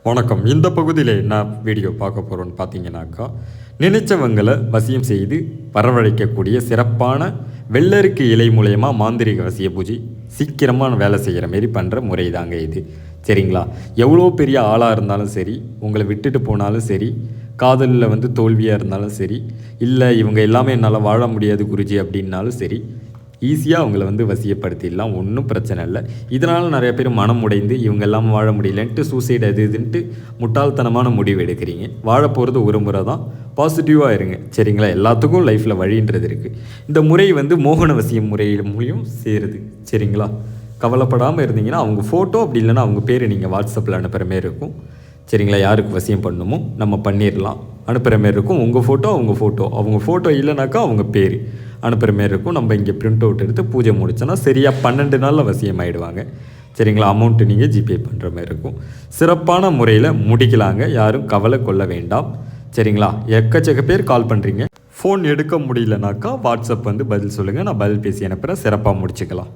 வணக்கம். இந்த பகுதியில் என்ன வீடியோ பார்க்க போகிறோன்னு பார்த்தீங்கன்னாக்கா, நினைச்சவங்களை வசியம் செய்து வரவழைக்கக்கூடிய சிறப்பான வெள்ளருக்கு இலை மூலயமா மாந்திரிக வசிய பூஜை சீக்கிரமாக வேலை செய்கிற மாரி பண்ணுற முறை தாங்க இது. சரிங்களா? எவ்வளோ பெரிய ஆளாக இருந்தாலும் சரி, உங்களை விட்டுட்டு போனாலும் சரி, காதலில் தோல்வியாக இருந்தாலும் சரி, இல்லை இவங்க எல்லாமே என்னால் வாழ முடியாது குருஜி அப்படின்னாலும் சரி, ஈஸியாக அவங்கள வசியப்படுத்திடலாம். ஒன்றும் பிரச்சனை இல்லை. இதனால் நிறைய பேர் மனம் உடைந்து இவங்க எல்லாம் வாழ முடியலன்ட்டு சூசைட் அது இதுன்ட்டு முட்டாள்தனமான முடிவு எடுக்கிறீங்க. வாழ போகிறது ஒரு முறை தான். பாசிட்டிவாக இருங்க. சரிங்களா? எல்லாத்துக்கும் லைஃப்பில் வழின்றது இருக்குது. இந்த முறை மோகன வசியம் முறையிலையும் சேருது. சரிங்களா? கவலைப்படாமல் இருந்தீங்கன்னா அவங்க ஃபோட்டோ அப்படி இல்லைன்னா அவங்க பேர் நீங்கள் வாட்ஸ்அப்பில் அனுப்புகிற மாரி இருக்கும். சரிங்களா? யாருக்கு வசியம் பண்ணணுமோ நம்ம பண்ணிடலாம். அனுப்புகிற மாரி இருக்கும். உங்கள் ஃபோட்டோ அவங்க ஃபோட்டோ இல்லைனாக்கா அவங்க பேர் அனுப்புகிற மாரி இருக்கும். நம்ம இங்கே பிரிண்ட் அவுட் எடுத்து பூஜை முடிச்சோன்னா சரியாக 12 நாளில் வசியம் ஆகிடுவாங்க. சரிங்களா? அமௌண்ட்டு நீங்கள் ஜிபே பண்ணுற மாதிரி இருக்கும். சிறப்பான முறையில் முடிக்கலாங்க. யாரும் கவலை கொள்ள வேண்டாம். சரிங்களா? எக்கச்சக்க பேர் கால் பண்ணுறீங்க. ஃபோன் எடுக்க முடியலனாக்கா வாட்ஸ்அப் பதில் சொல்லுங்கள். நான் பதில் பேசி அனுப்புகிறேன். சிறப்பாக முடிச்சுக்கலாம்.